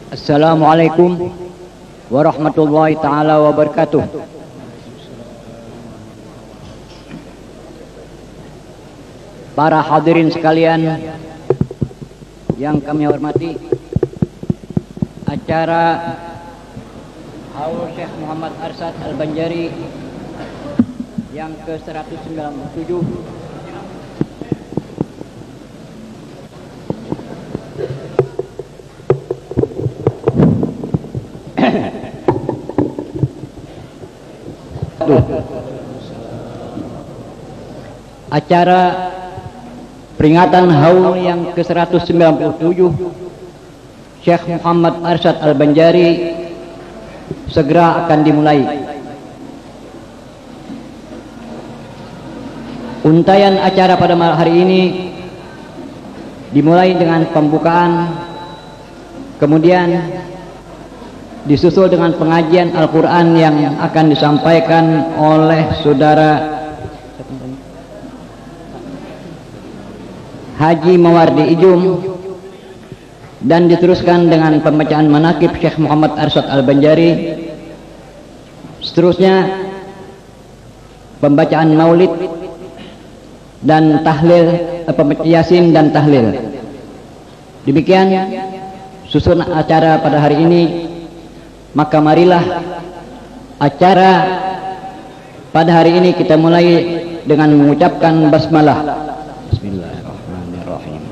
Assalamualaikum warahmatullahi ta'ala wabarakatuh. Para hadirin sekalian yang kami hormati, acara Haul Syekh Muhammad Arsyad Al-Banjari yang ke-197 acara peringatan haul yang ke-197 Syekh Muhammad Arsyad Al-Banjari segera akan dimulai. Untayan acara pada malam hari ini dimulai dengan pembukaan, kemudian disusul dengan pengajian Al-Quran yang akan disampaikan oleh saudara Haji Mawardi Ijum, dan diteruskan dengan pembacaan manaqib Syekh Muhammad Arsyad Al-Banjari. Seterusnya pembacaan maulid dan tahlil, Yasin dan tahlil. Demikian susun acara pada hari ini. Maka marilah acara pada hari ini kita mulai dengan mengucapkan basmalah. Bismillahirrahmanirrahim.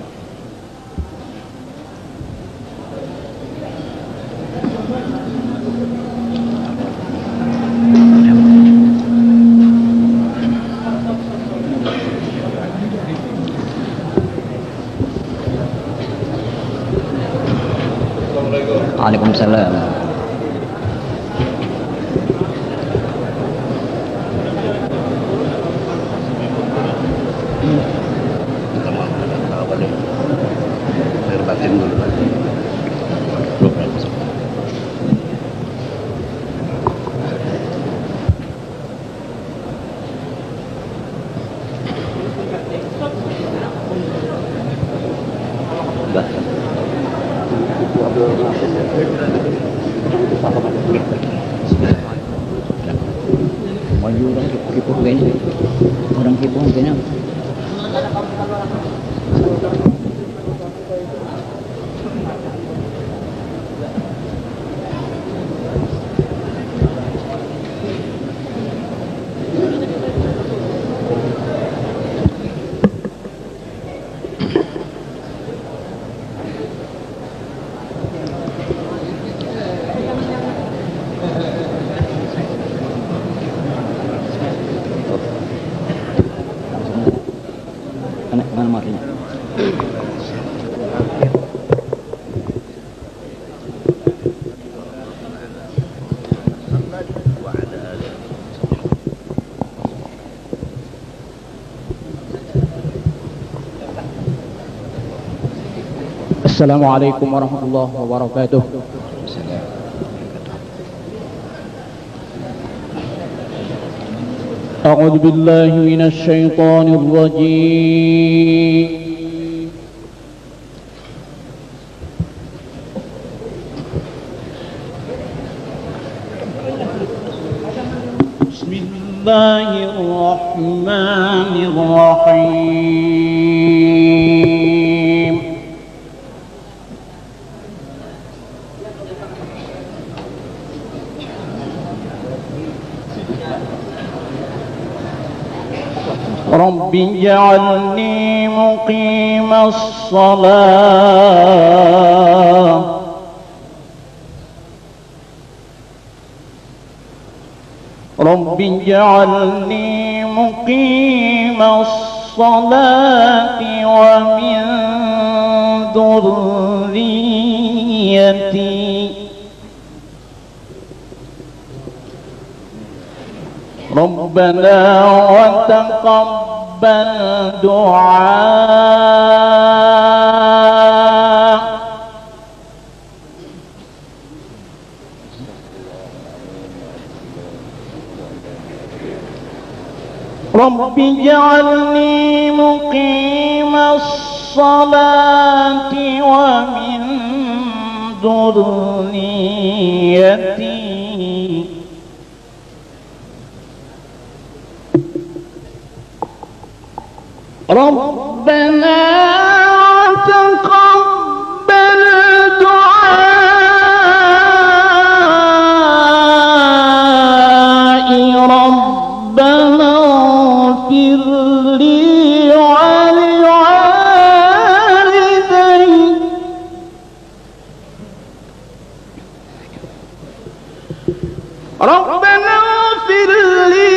Waalaikumsalam. Orang kipuh kayaknya. Assalamualaikum warahmatullahi wabarakatuh. A'udzu billahi minasy syaithanir rajim. Bismillahirrahmanirrahim. رب اجعلني مقيم الصلاة رب اجعلني مقيم الصلاة ومن ذريتي ربنا وتقبل دعاء رب اجعلني مقيم الصلاة ومن ذريتي ربنا تقبل دعائي ربنا اغفر لي ولوالدي ربنا اغفر لي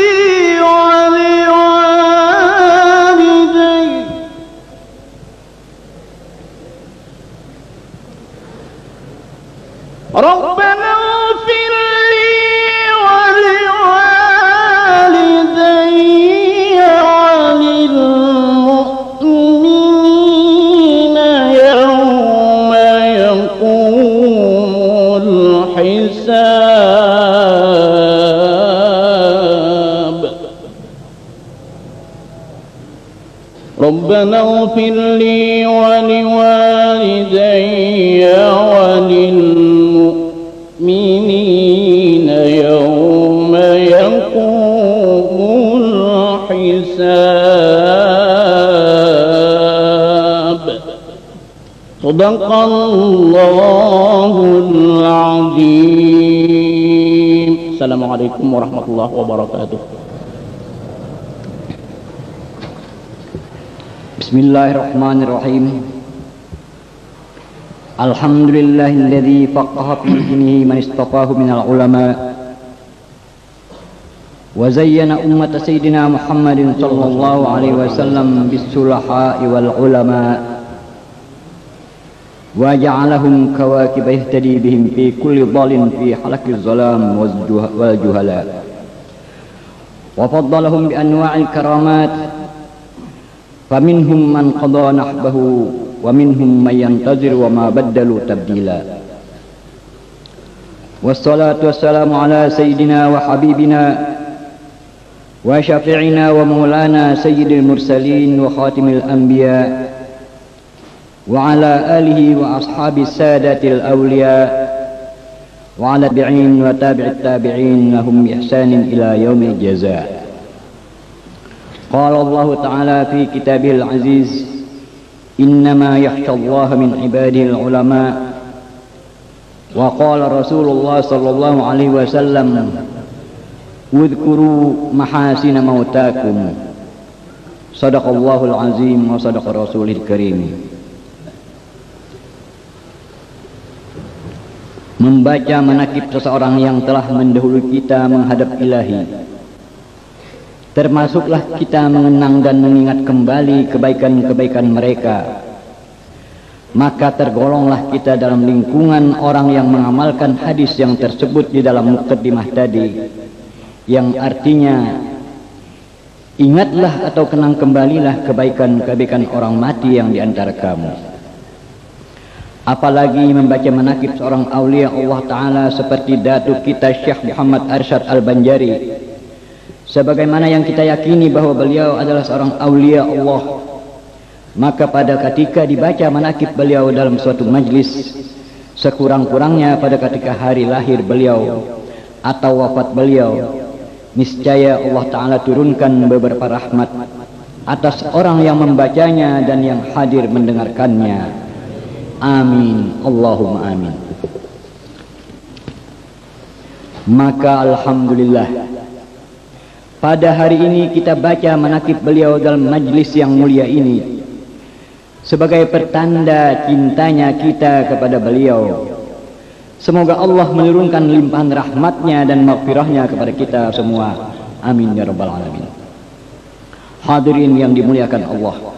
ربنا اغفر لي ولوالدي وللمؤمنين يوم يقوم الحساب ربنا اغفر لي ولوالدي وللمؤمنين يوم يقوم الحساب صدق الله العظيم. Assalamualaikum warahmatullahi wabarakatuh. Bismillahirrahmanirrahim. Alhamdulillahilladzi faqaha fi dinihi man istafahu minal ulama wa zayyana ummata sayyidina Muhammadin sallallahu alaihi wasallam bis-sulaha'i wal ulama wa ja'alahum kawakiba yahtadi bihim fi kulli dhalin fi halakiz zalam wal juhala wa faddalahum bi anwa'il karamat faminhum man qada nahbahu wa minhum man yantazir wa ma baddalu tabdila. Wassalatu wassalamu ala sayyidina wa habibina wa syafi'ina wa maulana sayyidil mursalin wa khatimil anbiya wa ala alihi wa ashabi sadatil awliya wa ala tabi'in wa tabi'it tabi'in lahum ihsanin ila yaumil jazaa. Qala Allah Ta'ala fi kitabihil aziz, innama yakhshallaha min ibadihil ulama. Wa qala Rasulullah sallallahu alaihi wasallam, udhkuru mahasina mautakum. Sadaqallahul azim wa sadaqa rasulil karim. Membaca manakib seseorang yang telah mendahului kita menghadap ilahi, termasuklah kita mengenang dan mengingat kembali kebaikan-kebaikan mereka, maka tergolonglah kita dalam lingkungan orang yang mengamalkan hadis yang tersebut di dalam muqaddimah tadi, yang artinya ingatlah atau kenang kembalilah kebaikan-kebaikan orang mati yang diantara kamu. Apalagi membaca manakib seorang aulia Allah Ta'ala seperti datuk kita Syekh Muhammad Arsyad Al-Banjari, sebagaimana yang kita yakini bahwa beliau adalah seorang aulia Allah, maka pada ketika dibaca manakib beliau dalam suatu majlis, sekurang-kurangnya pada ketika hari lahir beliau atau wafat beliau, niscaya Allah Ta'ala turunkan beberapa rahmat atas orang yang membacanya dan yang hadir mendengarkannya. Amin, Allahumma amin. Maka alhamdulillah, pada hari ini kita baca manakib beliau dalam majlis yang mulia ini sebagai pertanda cintanya kita kepada beliau. Semoga Allah menurunkan limpahan rahmatnya dan maghfirahnya kepada kita semua. Amin ya rabbal alamin. Hadirin yang dimuliakan Allah,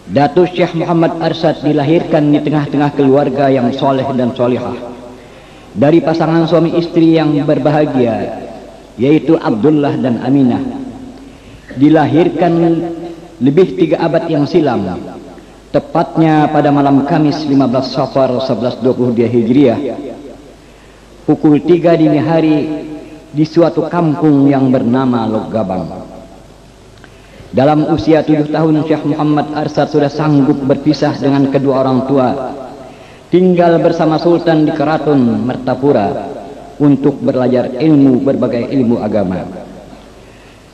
Datuk Syekh Muhammad Arsyad dilahirkan di tengah-tengah keluarga yang soleh dan solihah dari pasangan suami istri yang berbahagia, yaitu Abdullah dan Aminah. Dilahirkan lebih 3 abad yang silam, tepatnya pada malam Kamis 15 Safar 1122 Hijriah, pukul 3 dini hari di suatu kampung yang bernama Logabang. Dalam usia 7 tahun, Syekh Muhammad Arsyad sudah sanggup berpisah dengan kedua orang tua. tinggal bersama Sultan di Keraton Mertapura untuk belajar berbagai ilmu agama.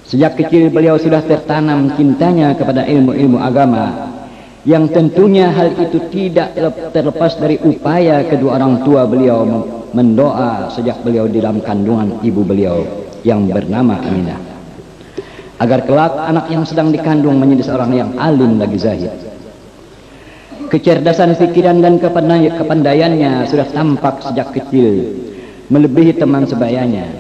Sejak kecil beliau sudah tertanam cintanya kepada ilmu-ilmu agama, yang tentunya hal itu tidak terlepas dari upaya kedua orang tua beliau mendoa sejak beliau di dalam kandungan ibu beliau yang bernama Aminah, agar kelak anak yang sedang dikandung menjadi seorang yang alim lagi zahid. Kecerdasan pikiran dan kepandaiannya sudah tampak sejak kecil, melebihi teman sebayanya.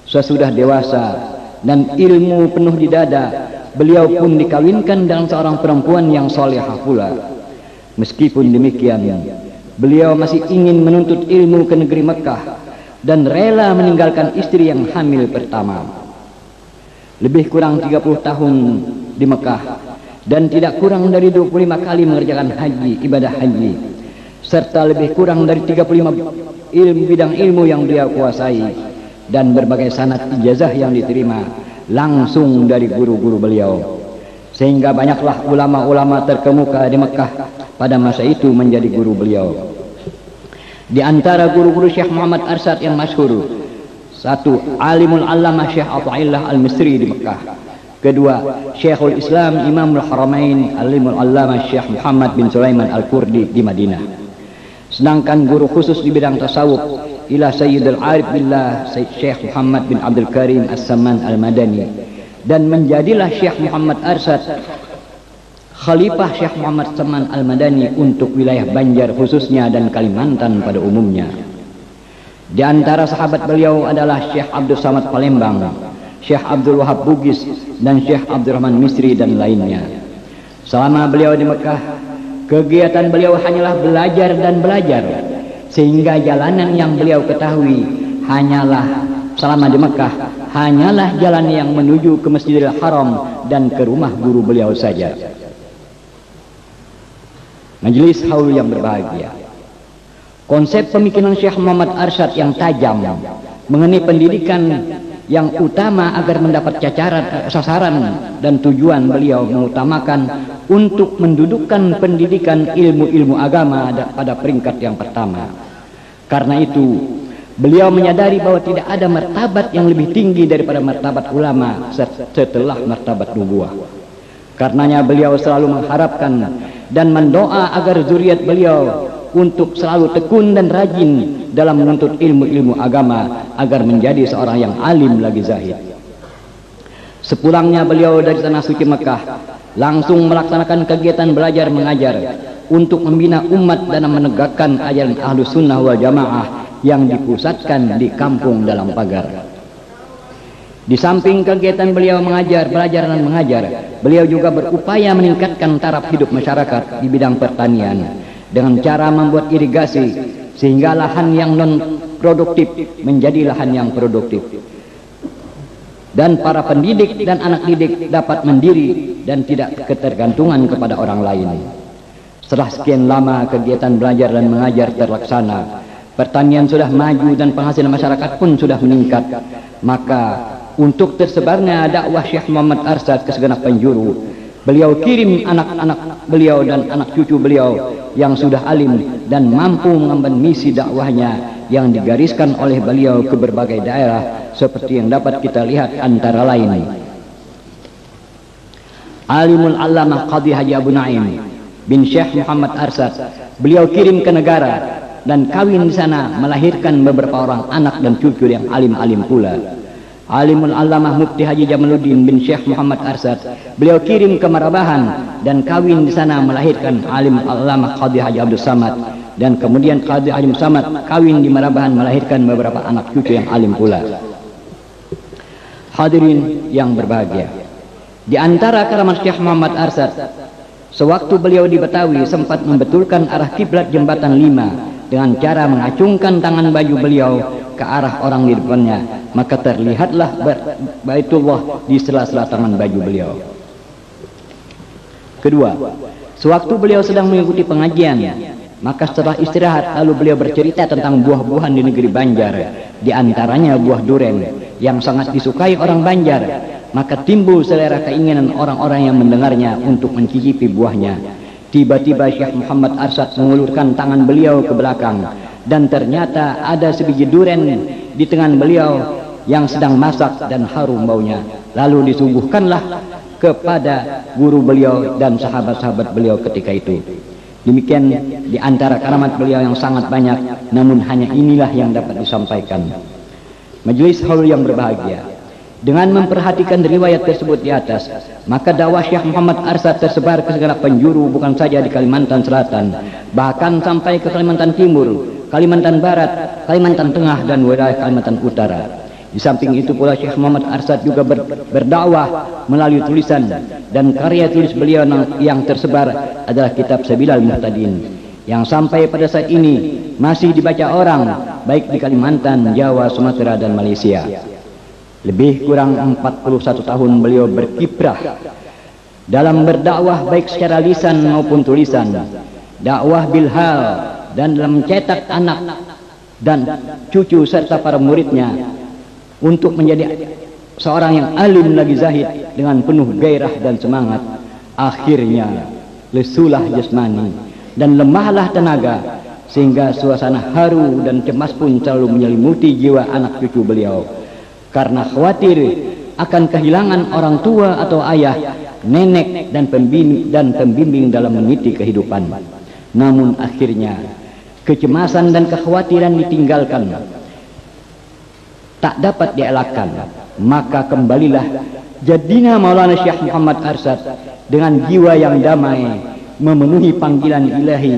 Sesudah dewasa dan ilmu penuh di dada, beliau pun dikawinkan dengan seorang perempuan yang solehah pula. Meskipun demikian, beliau masih ingin menuntut ilmu ke negeri Mekah dan rela meninggalkan istri yang hamil pertama. Lebih kurang 30 tahun di Mekah dan tidak kurang dari 25 kali mengerjakan haji, ibadah haji, serta lebih kurang dari 35 bidang ilmu yang beliau kuasai dan berbagai sanad ijazah yang diterima langsung dari guru-guru beliau, sehingga banyaklah ulama-ulama terkemuka di Mekah pada masa itu menjadi guru beliau. Di antara guru-guru Syekh Muhammad Arsyad yang masyhur, satu, Alimul Allamah Syekh Athaillah Al-Misri di Mekah. Kedua, Syekhul Islam Imamul Haramain Alimul Allamah Syekh Muhammad bin Sulaiman Al-Kurdi di Madinah. Sedangkan guru khusus di bidang tasawuf ila Sayyidul Arif Billah Syekh Muhammad bin Abdul Karim As-Saman Al-Madani, dan menjadilah Syekh Muhammad Arsyad Khalifah Syekh Muhammad Saman Al-Madani untuk wilayah Banjar khususnya dan Kalimantan pada umumnya. Di antara sahabat beliau adalah Syekh Abdul Samad Palembang, Syekh Abdul Wahab Bugis, dan Syekh Abdurrahman Misri dan lainnya. Selama beliau di Mekah, kegiatan beliau hanyalah belajar dan belajar, sehingga jalanan yang beliau ketahui hanyalah selama di Mekah hanyalah jalan yang menuju ke Masjidil Haram dan ke rumah guru beliau saja. Majelis haul yang berbahagia, konsep pemikiran Syekh Muhammad Arsyad yang tajam mengenai pendidikan yang utama agar mendapat sasaran dan tujuan beliau mengutamakan untuk mendudukkan pendidikan ilmu-ilmu agama pada peringkat yang pertama. Karena itu, beliau menyadari bahwa tidak ada martabat yang lebih tinggi daripada martabat ulama setelah martabat nubuwah. Karenanya beliau selalu mengharapkan dan mendoa agar zuriat beliau untuk selalu tekun dan rajin dalam menuntut ilmu-ilmu agama agar menjadi seorang yang alim lagi zahid. Sepulangnya beliau dari tanah suci Mekah, langsung melaksanakan kegiatan belajar mengajar untuk membina umat dan menegakkan ajaran Ahlus Sunnah wal Jamaah yang dipusatkan di kampung dalam pagar. Di samping kegiatan beliau belajar dan mengajar, beliau juga berupaya meningkatkan taraf hidup masyarakat di bidang pertanian dengan cara membuat irigasi sehingga lahan yang non produktif menjadi lahan yang produktif, dan para pendidik dan anak didik dapat mandiri dan tidak ketergantungan kepada orang lain. Setelah sekian lama kegiatan belajar dan mengajar terlaksana, pertanian sudah maju dan penghasilan masyarakat pun sudah meningkat. Maka untuk tersebarnya dakwah Syekh Muhammad Arsyad ke segenap penjuru, beliau kirim anak-anak beliau dan anak cucu beliau yang sudah alim dan mampu mengemban misi dakwahnya yang digariskan oleh beliau ke berbagai daerah, seperti yang dapat kita lihat antara lain Alimul Allamah Qadhi Haji Abu Naim bin Syekh Muhammad Arsyad, beliau kirim ke negara dan kawin di sana, melahirkan beberapa orang anak dan cucu yang alim-alim pula. Alimul Allamah Mufti Haji Jamaluddin bin Syekh Muhammad Arsyad, beliau kirim ke Marabahan dan kawin di sana, melahirkan Alimul Allamah Qadhi Haji Abdul Samad, dan kemudian Qadhi Haji Abdul Samad kawin di Marabahan, melahirkan beberapa anak cucu yang alim pula. Hadirin yang berbahagia, di antara karamat Syekh Muhammad Arsyad, sewaktu beliau di Betawi sempat membetulkan arah kiblat jembatan 5 dengan cara mengacungkan tangan baju beliau ke arah orang di depannya, maka terlihatlah Baitullah di sela-sela tangan baju beliau. Kedua, sewaktu beliau sedang mengikuti pengajian, maka setelah istirahat lalu beliau bercerita tentang buah-buahan di negeri Banjar, di antaranya buah duren yang sangat disukai orang Banjar. Maka timbul selera keinginan orang-orang yang mendengarnya untuk mencicipi buahnya. Tiba-tiba Syekh Muhammad Arsyad mengulurkan tangan beliau ke belakang, dan ternyata ada sebiji duren di tangan beliau yang sedang masak dan harum baunya. Lalu disuguhkanlah kepada guru beliau dan sahabat-sahabat beliau ketika itu. Demikian di antara karamat beliau yang sangat banyak, namun hanya inilah yang dapat disampaikan. Majelis haul yang berbahagia, dengan memperhatikan riwayat tersebut di atas, maka dakwah Syekh Muhammad Arsyad tersebar ke segala penjuru, bukan saja di Kalimantan Selatan, bahkan sampai ke Kalimantan Timur, Kalimantan Barat, Kalimantan Tengah, dan wilayah Kalimantan Utara. Di samping itu pula Syekh Muhammad Arsyad juga berdakwah melalui tulisan, dan karya tulis beliau yang tersebar adalah kitab Sabilal Muhtadin, yang sampai pada saat ini masih dibaca orang baik di Kalimantan, Jawa, Sumatera, dan Malaysia. Lebih kurang 41 tahun beliau berkiprah dalam berdakwah baik secara lisan maupun tulisan, dakwah bilhal, dan dalam mencetak anak dan cucu serta para muridnya untuk menjadi seorang yang alim lagi zahid dengan penuh gairah dan semangat. Akhirnya lesulah jasmani dan lemahlah tenaga, sehingga suasana haru dan cemas pun selalu menyelimuti jiwa anak cucu beliau, karena khawatir akan kehilangan orang tua atau ayah, nenek, dan pembimbing dalam meniti kehidupan. Namun akhirnya kecemasan dan kekhawatiran ditinggalkan, tak dapat dielakkan. Maka kembalilah jadinya Maulana Syekh Muhammad Arsyad dengan jiwa yang damai memenuhi panggilan ilahi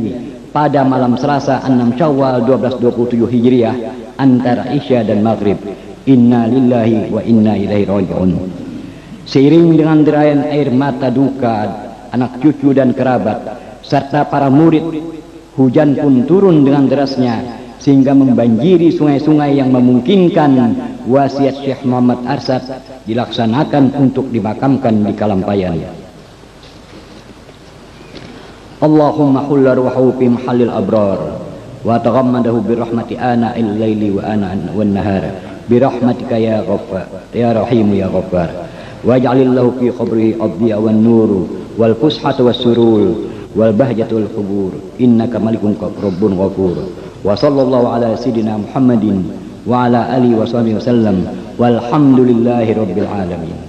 pada malam Selasa 6 Syawal 1227 Hijriah antara Isya dan Maghrib. Inna lillahi wa inna ilaihi raji'un. Seiring dengan derayan air mata duka anak cucu dan kerabat serta para murid, hujan pun turun dengan derasnya sehingga membanjiri sungai-sungai yang memungkinkan wasiat Syekh Muhammad Arsyad dilaksanakan untuk dimakamkan di Kalampayan. Allahumma hulla ruhahu fi mahallil abrar wa taghammadahu birahmati ana al-laili wa ana wan nahar birahmatika ya ghaffar ya rahim ya ghaffar waj'alillahu fi qabrihi adhiya wan nuru wal fushata was surur wal bahjatul qubur innaka malikun rabbun ghafur wa sallallahu ala sayidina Muhammadin wa ala alihi wa sahbihi wasallam walhamdulillahi rabbil alamin.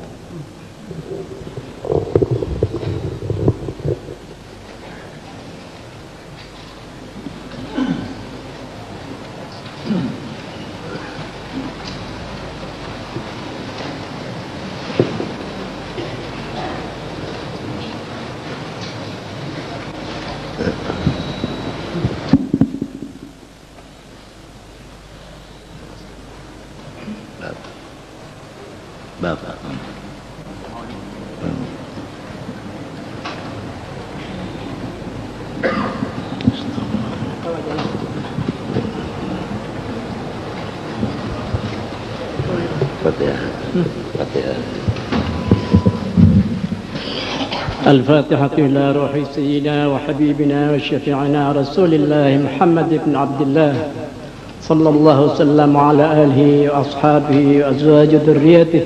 Bapak. الفاتحة إلى روح سيدنا وحبيبنا وشفيعنا رسول الله محمد بن عبد الله صلى الله وسلم على آله وأصحابه وأزواج ذريته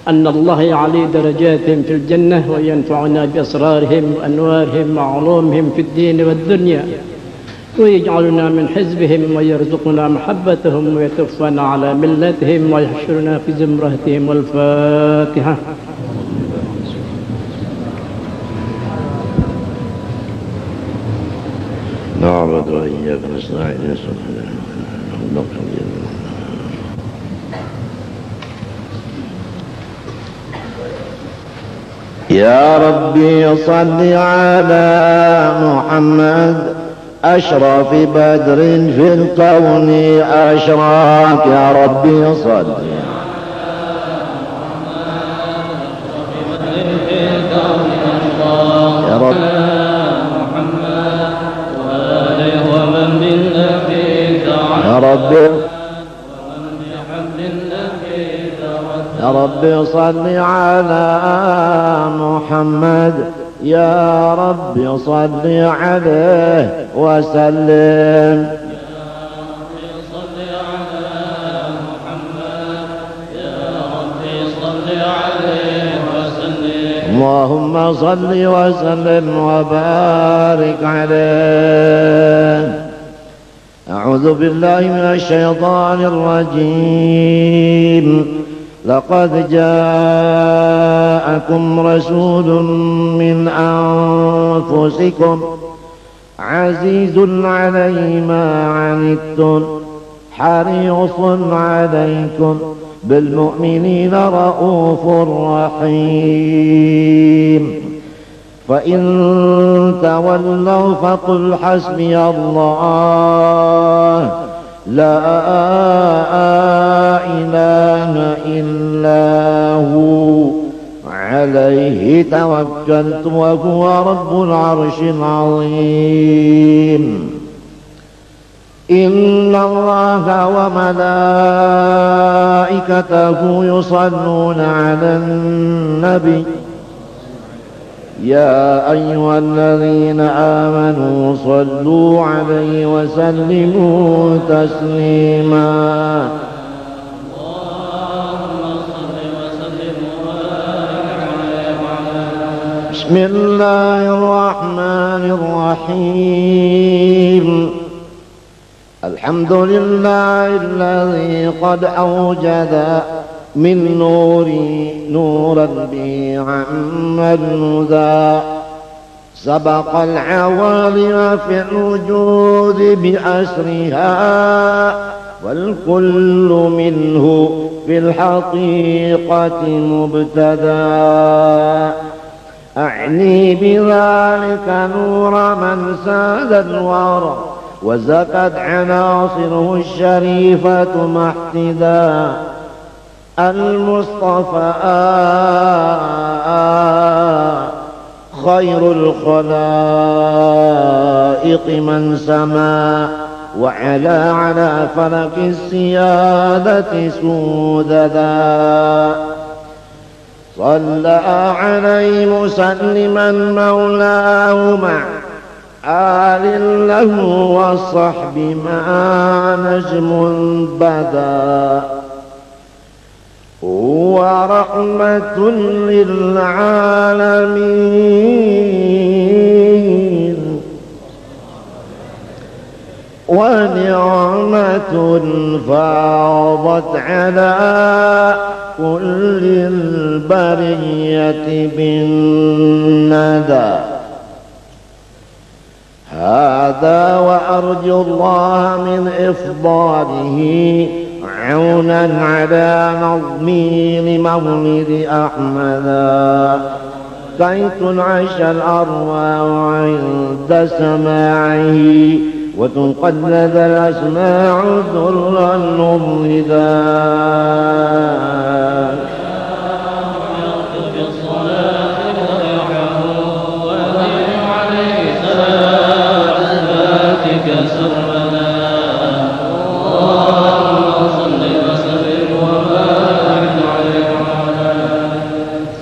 أن الله يعلي درجاتهم في الجنة وينفعنا بأسرارهم وأنوارهم وعلومهم في الدين والدنيا ويجعلنا من حزبهم ويرزقنا محبتهم ويتوفنا على ملتهم ويحشرنا في زمرتهم. والفاتحة. نعبد وإياك نستعين يا ربي صل على محمد أشرف بدر في الكون أشراك يا ربي صل يا رب يا رب يا رب صل على محمد يا رب صل عليه وسلم اللهم صل وسلم وبارك عليه. أعوذ بالله من الشيطان الرجيم. لقد جاءكم رسول من أنفسكم عزيز عليه ما عنتم حريص عليكم بالمؤمنين رؤوف رحيم. فإن تولوا فقل حسبي الله لا إله إلا هو عليه توكلت وهو رب العرش العظيم. إن الله وملائكته يصلون على النبي يا أيها الذين آمنوا صلوا عليه وسلموا تسليما. بسم الله الرحمن الرحيم. الحمد لله الذي قد أوجد من نوري نورا به عم الهدى سبق العوالم في الوجود بأسرها والكل منه في الحقيقة مبتدى. أعني بذلك نور من ساد الورى وزكت عناصره الشريفة محتدا. المصطفى خير الخلائق من سما وعلى على فلك السيادة سوددا. صلى عليه مسلما مولاه مع آل له والصحب مع نجم بدا. ورحمة للعالمين ونعمة فاضت على كل البرية بالندى. هذا وأرجو الله من إفضاله عونا على نظمي لمولد أحمدا كي تنعش الأرواح عند سماعه وتقلد الأسماع ذرا مضهدا.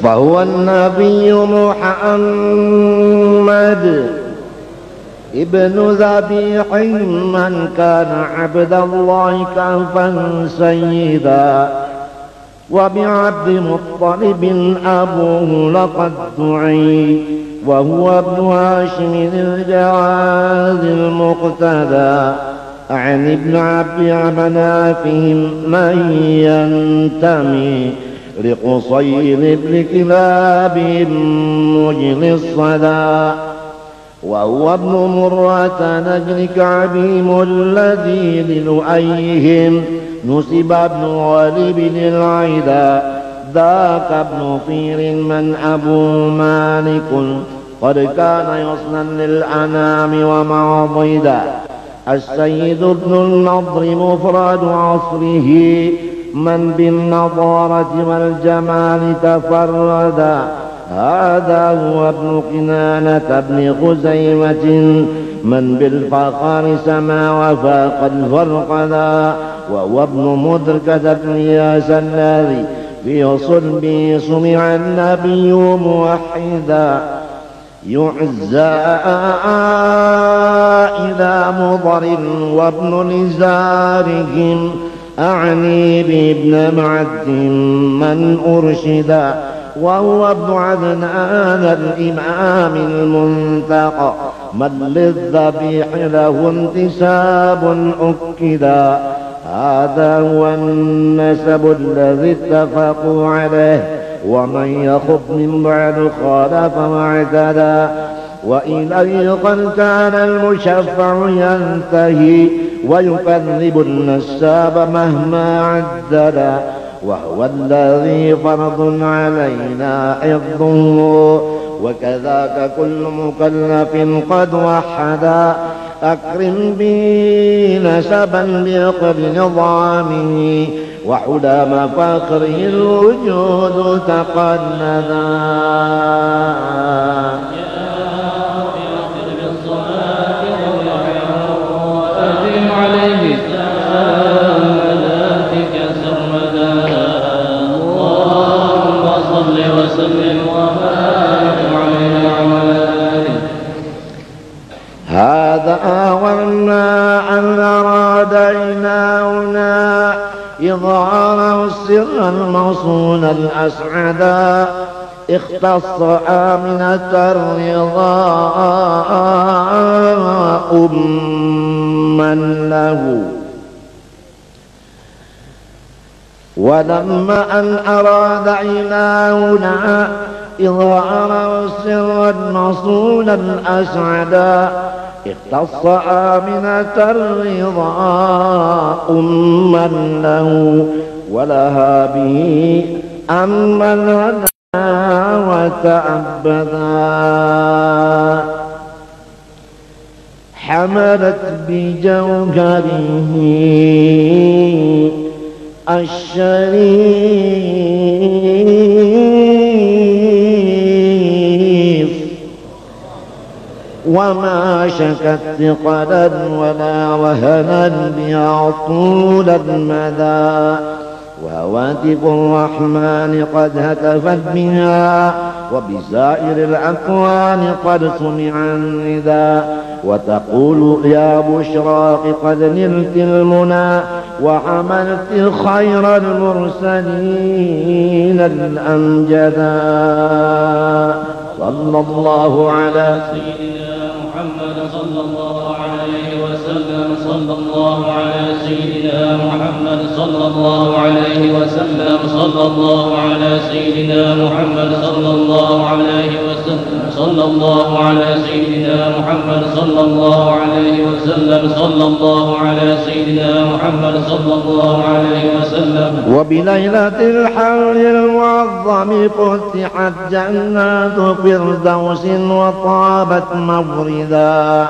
فهو النبي محمد ابن ذبيح من كان عبد الله كفا سيدا. وبعبد مطلب أبوه لقد دعي وهو ابن هاشم الجواد المقتدى. عن ابن عبد منافهم من ينتمي لقصير بن كلاب مجل الصدى. وهو ابن مرة نجل كعبيم الذي للؤيهم نسب ابن غالب للعيدا. ذاك ابن طير من أبو مالك قد كان يصنع للأنام ومعضدا. السيد ابن النضر مفرد عصره من بالنضارة والجمال تفردا. هذا هو ابن كنانة بن خزيمة من بالفخر سما وفاق الفرقدا. وهو ابن مدركة بن ياس الذي في صلبه سمع النبي موحدا. يعزى إلى مضر وابن نزارهم أعني بابن معد من أرشدا. وهو ابن عدنان الإمام المنتقى، من للذبيح له انتساب أكدا. هذا هو النسب الذي اتفقوا عليه، ومن يخف من بعد خالف واعتدى. وإليه قد كان المشفع ينتهي، ويكذب النساب مهما عددا. وهو الذي فرض علينا حفظه، وكذاك كل مكلف قد وحدا. أكرم به نسبا بقر نظامه، وحدى مفاخره الوجود تقندا. عليه سلامتك سرمدا. اللهم صل وسلم وبارك عليه وعلى آله. هذا أولنا أن أرادينا هنا إظهار السر الموصول الأسعدا. اختص آمنة الرضا أما له، ولما أن أراد إلهنا إظهار السر الموصول الأسعدا، اختص آمنة الرضا أما له، ولها به أما لنا وتعبدا. حملت بجوهره الشريف، وما شكت ثقلا ولا وهنا بها طول المدى. وهواتف الرحمن قد هتفت بها، وبسائر الأكوان قد سمع النداء. وتقول يا بشراق قد نلت المنى، وعملت خير المرسلين الأمجدا. صلى الله على سيدنا محمد صلى الله عليه وسلم. صلى الله على سيدنا محمد صلى الله عليه وسلم. صلى الله على سيدنا محمد صلى الله عليه وسلم. صلى الله على سيدنا محمد صلى الله عليه وسلم. صلى الله على سيدنا محمد صلى الله عليه وسلم. وبليلة الحول المعظم فتحت جنات فردوس وطابت موردا،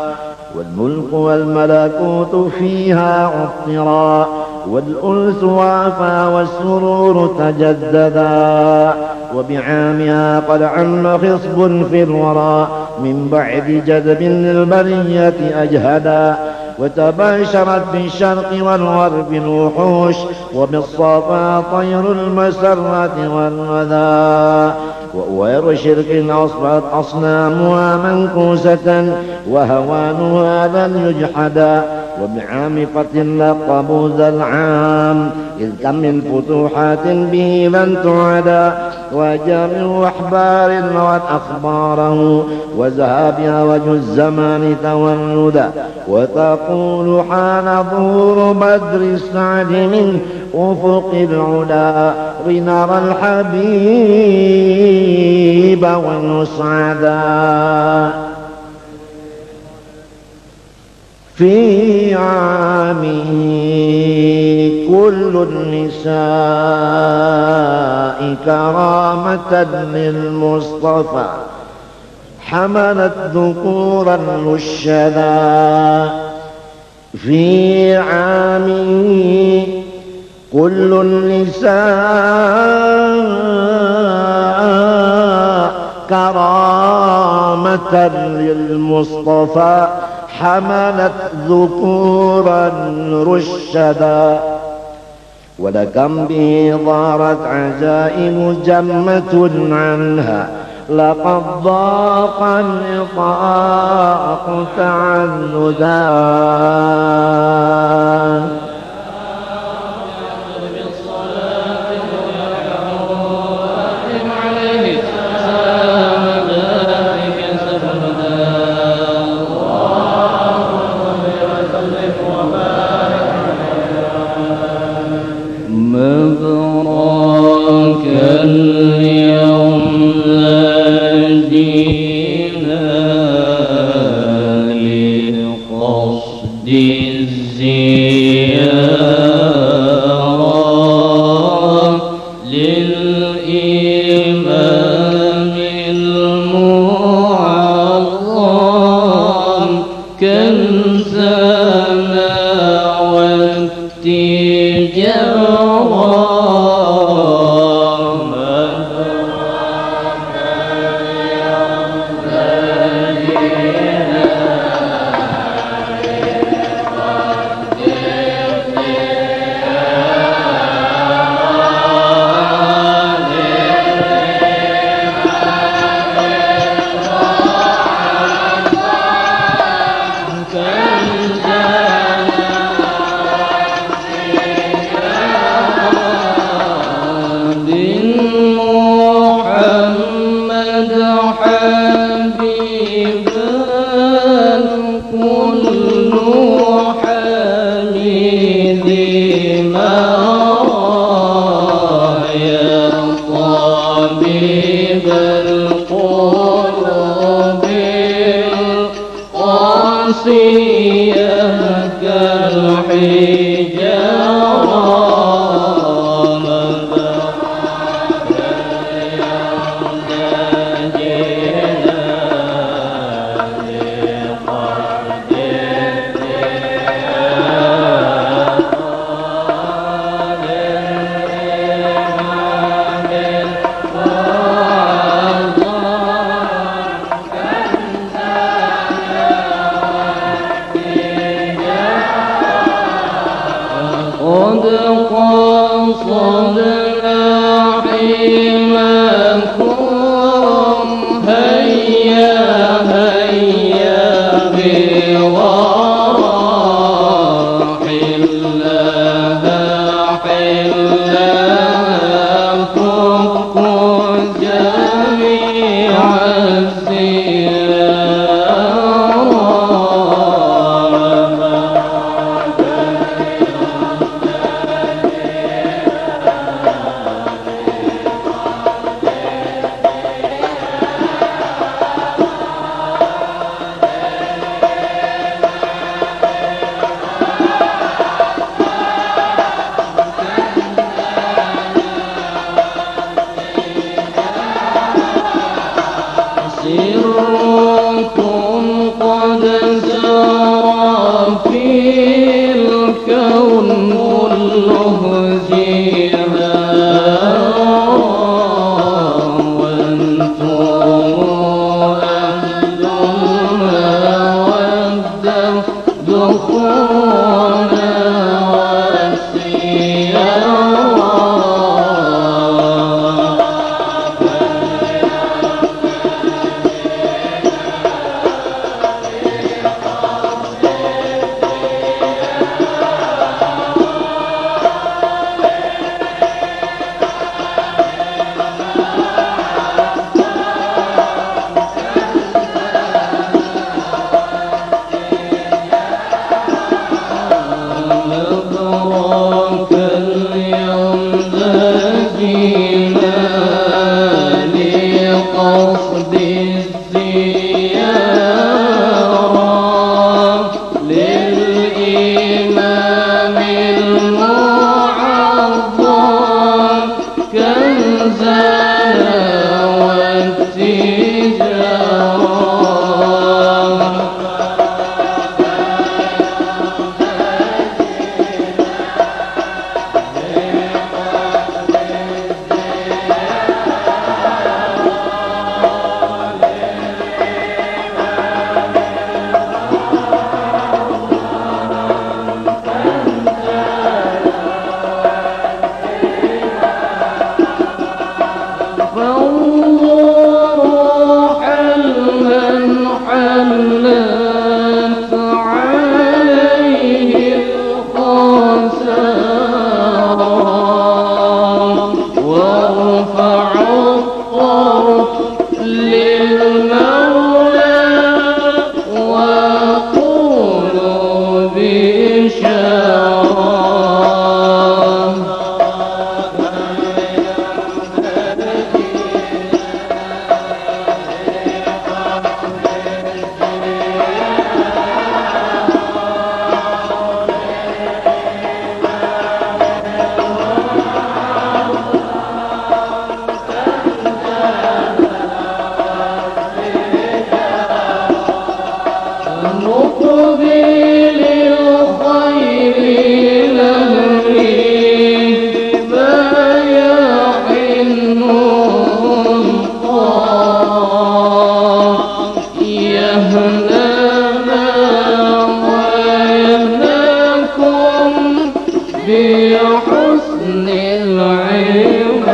والملك والملكوت فيها عطرا، والأنس وافى والسرور تجددا. وبعامها قد عم خصب في الورى، من بعد جذب للبرية أجهدا. وتباشرت بالشرق والغرب الوحوش، وبالصفا طير المسرة والغدا. وأوير شرك أصبحت أصنامها منكوسة، وهوانها لن يجحدا. وبعامقة لقبوا ذا العام، إذ كم من فتوحات به لن تعدا. وجامع أحبار الموت أخباره، وذهابها وجه الزمان تولدا. وتقول حان ظهور بدر السعد من أفق العلا، لنرى الحبيب ونسعدا. في عامه كل النساء كرامة للمصطفى، حملت ذكورا رشدا. في عامه كل النساء كرامة للمصطفى، حملت ذكورا رشدا. ولكم به ضارت عجائب جمة عنها، لقد ضاق النطاق تعندا. عليه للإمام المعظم كنزنا والتجارة بحسن العبارة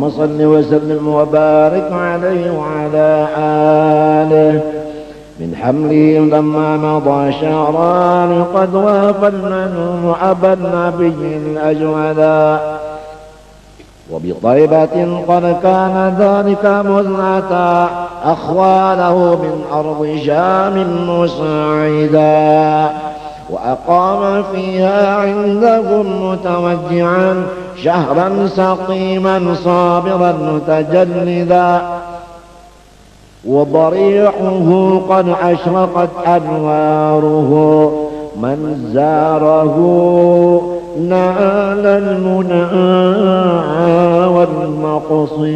اللهم صل وسلم وبارك عليه وعلى آله من حمله لما مضى شهران قد وافى المنون أبا النبي الأجولا وبطيبة قد كان ذلك مذنة أخواله من أرض شام مساعدا وأقام فيها عندهم متوجعا شهرا سقيما صابرا متجلدا وضريحه قد أشرقت أنواره من زاره نال المنى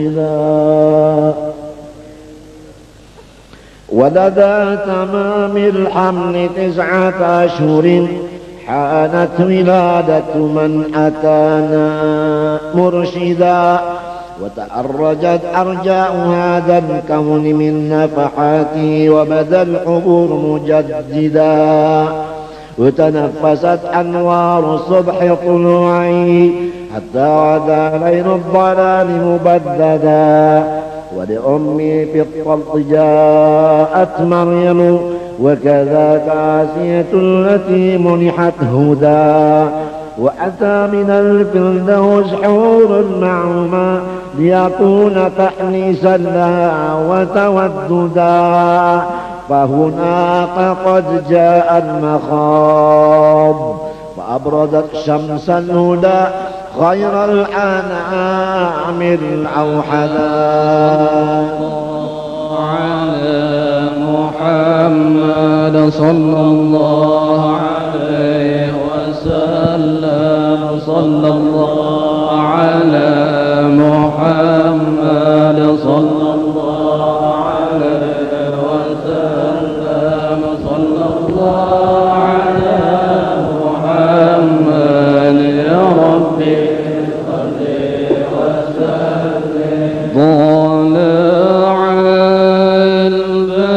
والمقصدا ولدى تمام الحمل 9 أشهر حانت ولادة من أتانا مرشدا وتأرجت أرجاء هذا الكون من نفحاته وبدا الحبور مجددا وتنفست أنوار الصبح طلوعه حتى غدا ليل الضلال مبددا ولأمي في الطلق جاءت مريم وكذاك آسية التي منحت هدى وأتى من الفردوس حور معهما ليكون تحنيسا لها وتوددا فهناك قد جاء المخاض فأبردت شمس الهدى خير الأنعام الأوحدا على محمد صلى الله عليه وسلم صلى الله على محمد صلى الله عليه وسلم صلى الله على محمد يا ربي صل وسلم طلع البدر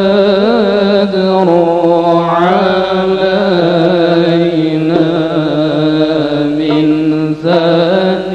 علينا من ثنايا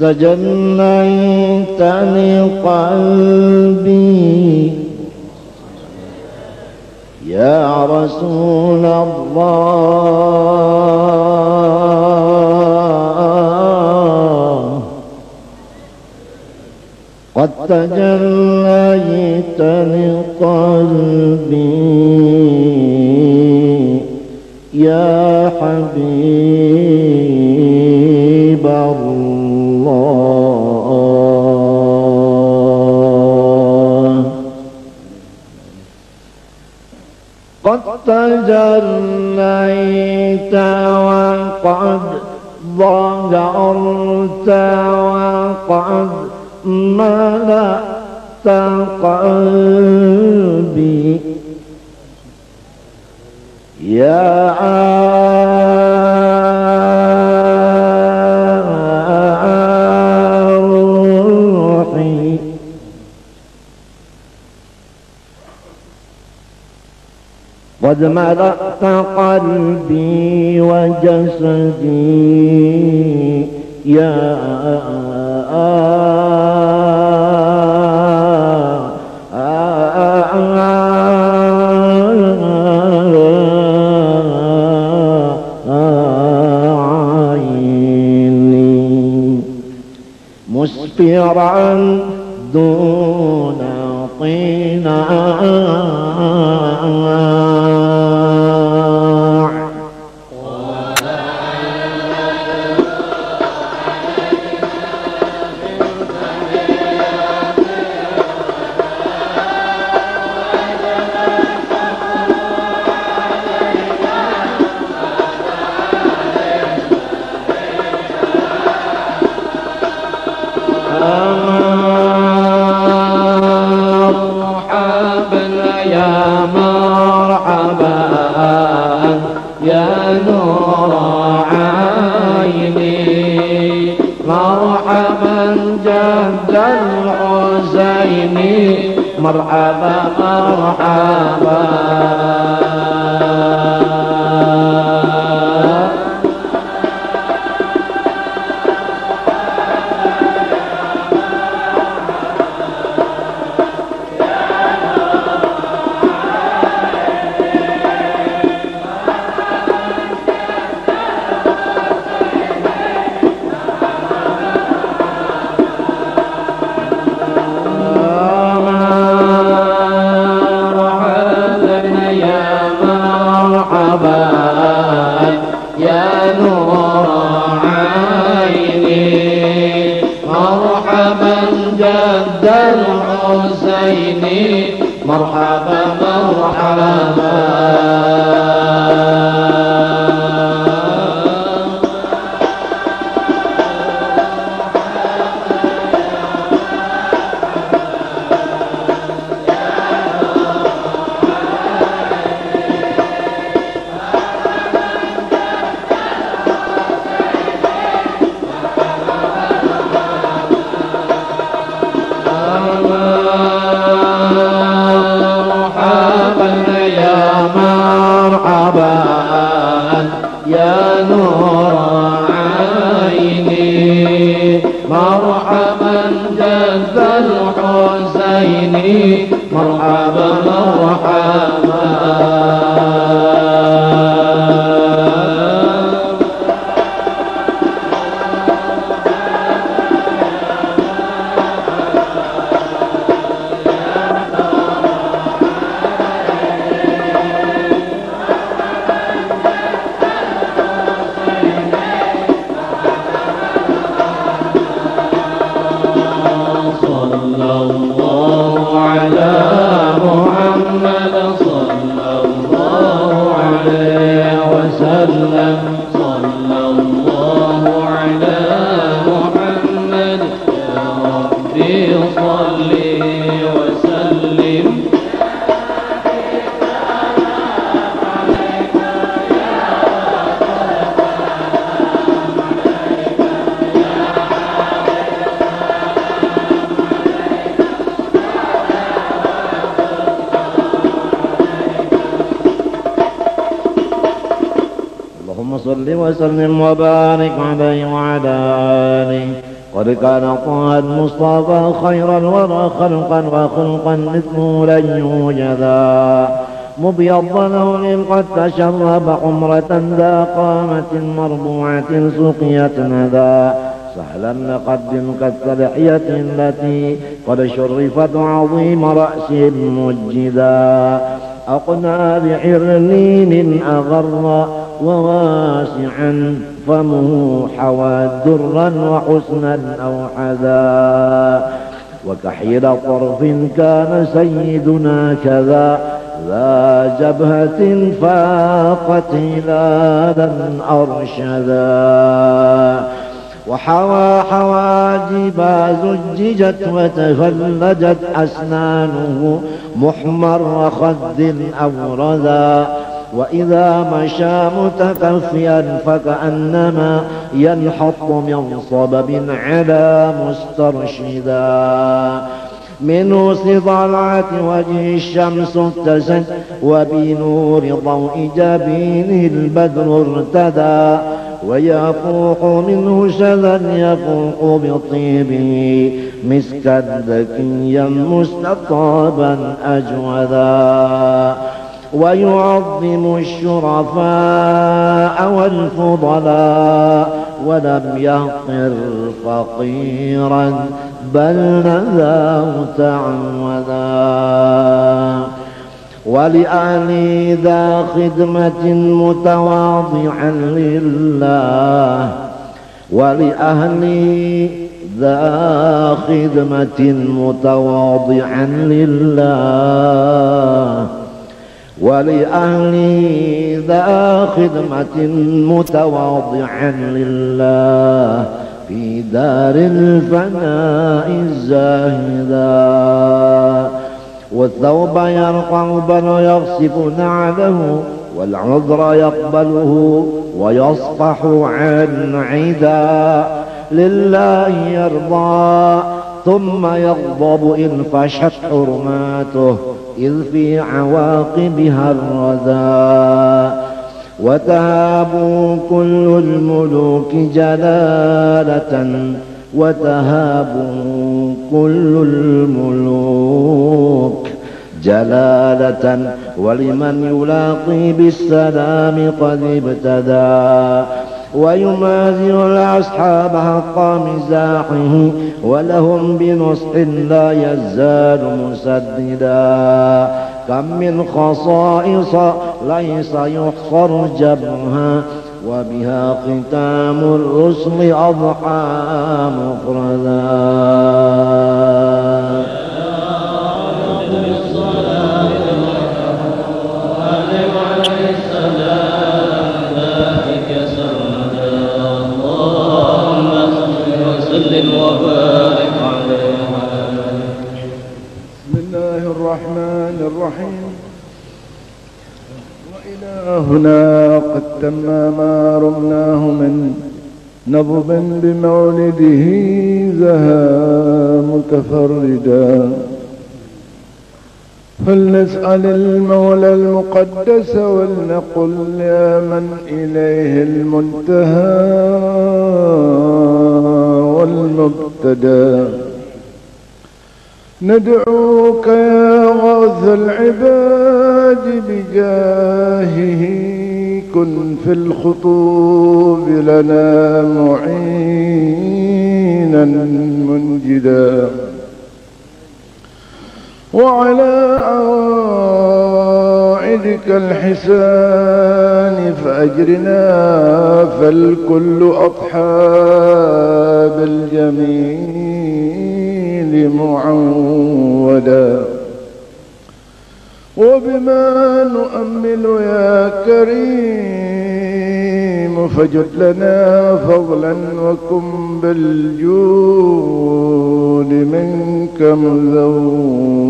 تجنيت لقلبي يا رسول الله قد تجليت لقلبي يا حبيب الله قد تجليت وقد ظهرت وقد ملأت قلبي يا روحي قد ملأت قلبي وجسدي يا عيني مسفرا دون طيناء مرحبا مرحبا مرحبا مرحبا يا نور عيني مرحبا جد الحسين مرحبا مرحبا صل وسلم وبارك عليه وعلى آله قد كان طه المصطفى خير الورى خلقا وخلقا مثله لن يوجدا مبيض لون قد تشرب حمرة ذا قامة مربوعة سقيت ندى سهلا نقدم كالتلحية التي قد شرفت عظيم رأس مجدا أقنى بحرنين أغر وواسعا فمه حوى درا وحسنا أوحدا وكحيل طرف كان سيدنا كذا ذا جبهة فاقت هلالا أرشدا وحوى حواجب زججت وتفلجت أسنانه محمر خد أوردا وإذا مشى متكفيا فكأنما ينحط من صبب على مسترشدا من طلعة وجه الشمس اتسد وبنور ضوء جبينه البدر ارتدى ويفوح منه شذا يفوح بطيبه مسكا ذكيا مستطابا أجودا ويعظم الشرفاء والفضلاء ولم يحقر فقيرا بل نذاه تعودا ولأهل ذا خدمة متواضعا لله ولأهل ذا خدمة متواضعا لله ولأهل ذا خدمة متواضعا لله في دار الفناء الزاهدا والثوب يرقع بل يغصب نعله والعذر يقبله ويصفح عن عدا لله يرضى ثم يغضب إن فشت حرماته إذ في عواقبها الرذى وتهابوا كل الملوك جلالة وتهابوا كل الملوك جلالة ولمن يلاقي بالسلام قد ابتدى ويمازل الأصحاب حق مزاحه ولهم بنصح لا يزال مسددا كم من خصائص ليس يحصر جمعها وبها ختام الرسل أضحى مفردا وبارك عليها. بسم الله الرحمن الرحيم. وإلهنا قد تم ما رمناه من نضب بمولده زها متفردا فلنسأل المولى المقدس ولنقل يا من إليه المنتهى والمبتدى ندعوك يا غوث العباد بجاهه كن في الخطوب لنا معينا منجدا وعلى عوائدك الحسان فأجرنا فالكل أضحى بالجميل معودا وبما نؤمل يا كريم فجد لنا فضلا وكن بالجود منك مزودا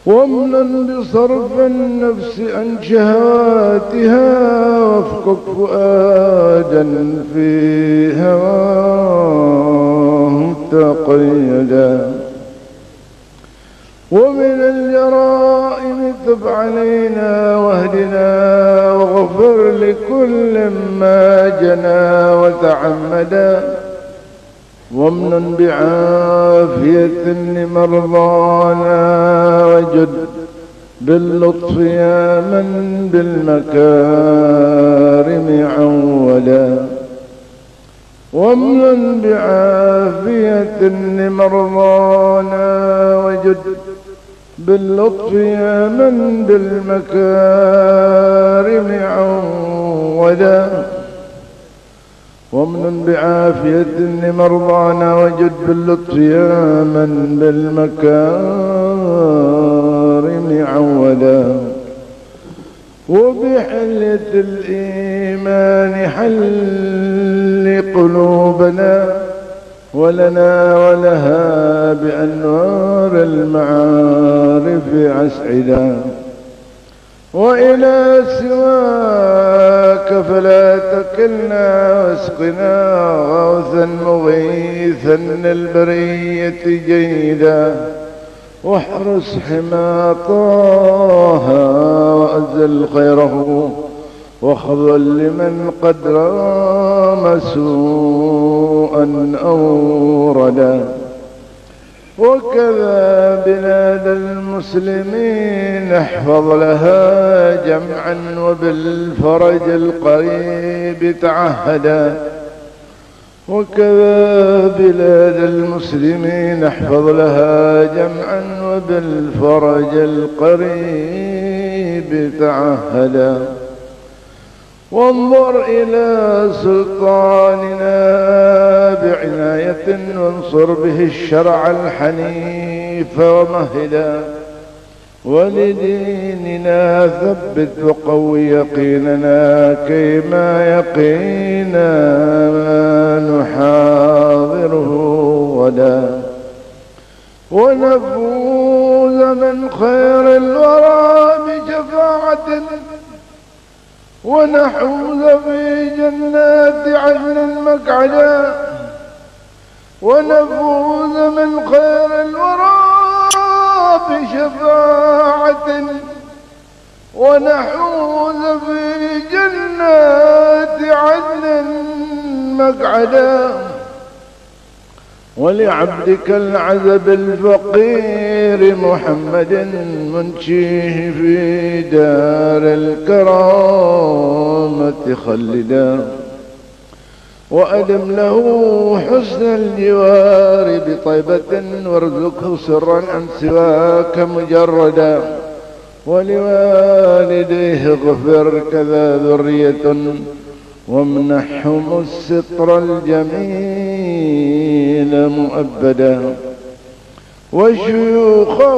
وامنا بصرف النفس عن شهواتها وافكك فؤادا في هواه تقيدا ومن الجرائم تب علينا واهدنا واغفر لكل ما جنى وتعمدا وامنن بعافية لمرضانا وجد باللطف يا من بالمكارم عولا وامن بعافية لمرضانا وجد باللطف يا من بالمكارم عولا وامن بعافية لمرضانا وجد باللطف يا من بالمكارم عولا وبحلة الإيمان حل قلوبنا ولنا ولها بأنوار المعارف أسعدا وإلى سواك فلا تكلنا واسقنا غوثا مغيثا للبرية جيدا واحرس حما طه وأزل خيره واخذل لمن قد رام سوءا أوردا وكذا بلاد المسلمين احفظ لها جمعا وبالفرج القريب تعهدا وكذا بلاد المسلمين احفظ لها جمعا وبالفرج القريب تعهدا وانظر إلى سلطاننا بعناية وانصر به الشرع الحنيف ومهدا ولديننا ثبت وقوي يقيننا كيما يقينا ما نحاضره غدا ونفوز من خير الورى بشفاعة ونحوز في جنات عدن مقعدا ونفوز من خير الورى بشفاعة ونحوز في جنات عدن مقعدا ولعبدك العزب الفقير محمد منشيه في دار الكرامة خلدا وأدم له حسن الجوار بطيبة وارزقه سرا عن سواك مجردا ولوالديه اغفر كذا ذرية وامنحهم الستر الجميل مؤبدا وشيوخه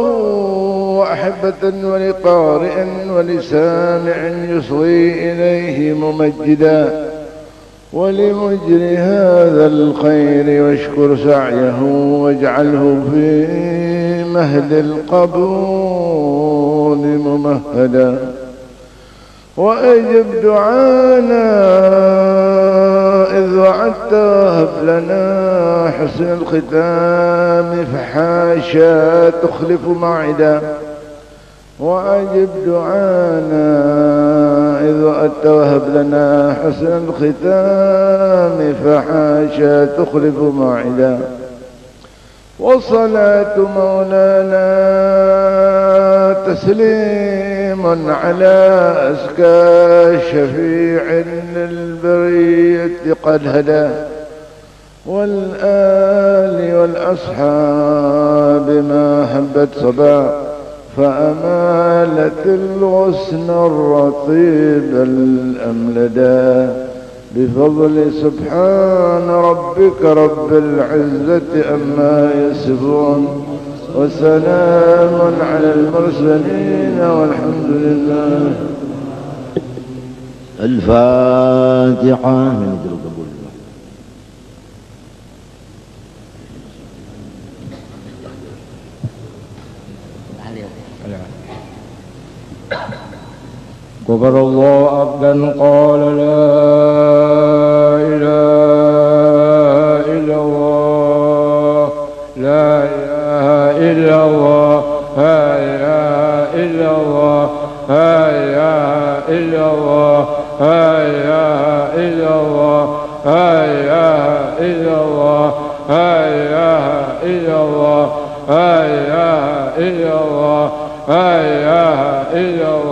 وأحبة ولقارئ ولسامع يصغي إليه ممجدا ولمجري هذا الخير واشكر سعيه واجعله في مهد القبول ممهدا وأجب دعانا إذ وعدت هب لنا حسن الختام فحاشا تخلف موعدا وأجب دعانا إذ وعدت وهب لنا حسن الختام فحاشا تخلف موعدا وصلاة مولانا تسليم على أزكى شفيع للبرية قد هدى والآل والأصحاب ما هبت صبا فأمالت الغصن الرطيب الأملدا بفضل سبحان ربك رب العزة أما يصفون وسلام على المرسلين والحمد لله. الفاتحة. من قبول غفر الله عبدا قال لا إله إلا الله لا إله إلا الله لا إله إلا الله لا إله إلا الله لا إله إلا الله لا إله إلا الله لا إله إلا الله لا إله إلا الله لا إله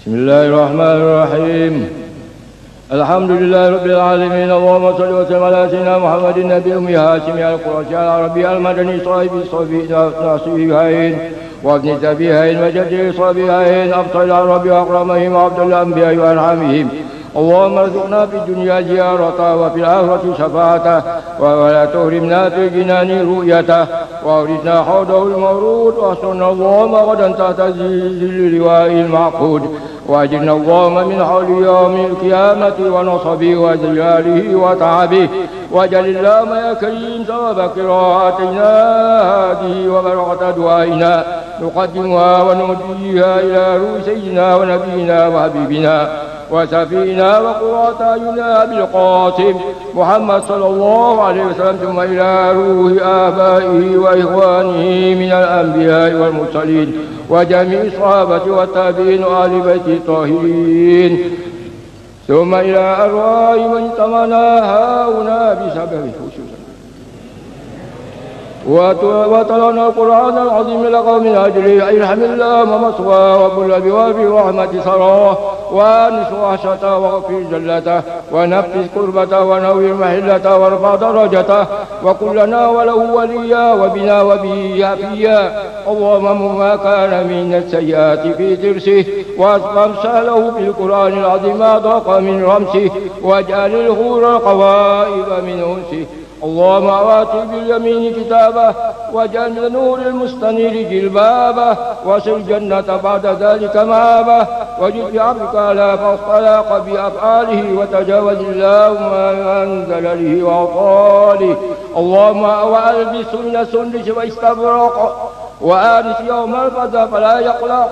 بسم الله الرحمن الرحيم. الحمد لله رب العالمين. اللهم صل وسلم على سيدنا محمد النبي الأمي هاشمي القرشي العربي المدني صاحب الصبي ناصيهين وابن سبيهين وجده صبيهين أبطل العرب وأكرمهم وعبد الأنبياء وأرحمهم. اللهم ارزقنا في الدنيا زيارته وفي الآخرة شفاعته ولا تهرمنا في الجنان رؤيته وأوردنا حوضه المورود واحشرنا اللهم غدا تحت ظل لواء المعقود وأجرنا اللهم من حول يوم القيامة ونصبه وزلاله وتعبه واجعل اللهم يا كريم ثواب قراءتنا هذه وبركة دعائنا نقدمها ونهديها إلى روح سيدنا ونبينا وحبيبنا وسفينا وقرة أعيننا بالقاسم محمد صلى الله عليه وسلم ثم إلى روح آبائه وإخوانه من الأنبياء والمرسلين وجميع الصحابة والتابعين وآل بيت الطاهرين ثم إلى أرواح من تمنى هاهنا بسبب خصوصا وتلونا القرآن العظيم لقوم من أجله ارحم الله ومصواه وكل بواب رحمة سراه وانس وحشته واغفر جلته ونفس كربته ونوّر محلته وارفع درجته وكلنا وله وليا وبنا وبه عافيا. اللهم ما كان من السيئات في درسه واسقم سهله في القرآن العظيم ما ضاق من رمسه واجعل الغور القوائب من أنسه. اللهم آتي باليمين كتابه واجعل من نور المستنير جلبابه واسل الجنة بعد ذلك مآبه وجد بعبدك على فاصطلاق بأفعاله وتجاوز اللهم عن زلله وأطاله. اللهم وألبسن سندس واستبرق وآنس يوم الفزع فلا يقلق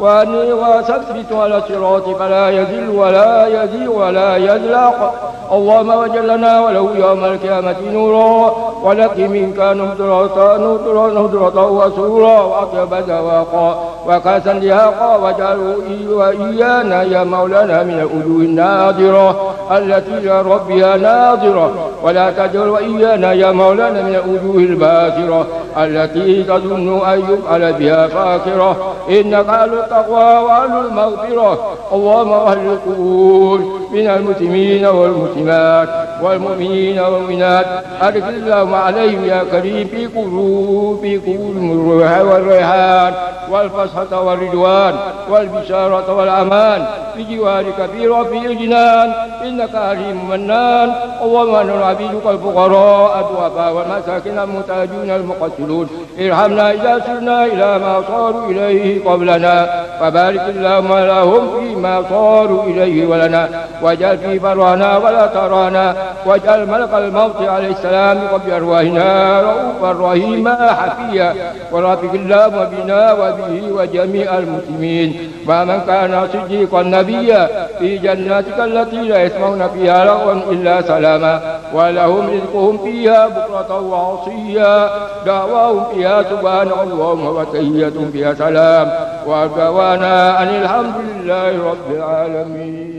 وثبت على الصراط فلا يذل ولا يزيغ ولا يزلق. اللهم وجلنا وله يوم القيامة نورا ولك منك نضرة وسورا وأطيب ذواقا وكاسا لهاقا واجعله وإيانا يا مولانا من الوجوه الناظرة التي إلى ربها ناظرة ولا تجعل وإيانا يا مولانا من الوجوه الباسرة التي تظن أن يفعل بها فاكرة إنك أهل التقوى وأهل المغفرة. اللهم أهل القبور من المسلمين والمسلمات والمؤمنين والمؤمنات أدخل اللهم عليهم يا كريم في قبور الروح والريحان والفسحة والرضوان والبشارة والأمان بجوارك في رفيع الجنان إنك عليم منان. اللهم نحن عبيدك الفقراء الضعفاء والمساكين المحتاجون المقتلون ارحمنا إذا سرنا إلى ما صاروا إليه قبلنا فبارك اللهم لهم فيما صاروا إليه ولنا واجعل في بروانا ولا ترانا واجعل ملك الموت عليه السلام قبل أرواحنا رؤوفا رحيما حفيا ورافق اللهم بنا وبه وجميع المسلمين ومن كان صديقا نبيا في جناتك التي لا يسمعون فيها لغوا إلا سلاما ولهم رزقهم فيها بكرة وعصيا دعواهم فيها سبحانك اللهم وتحيتهم فيها سلام ودعوانا أن الحمد لله رب العالمين.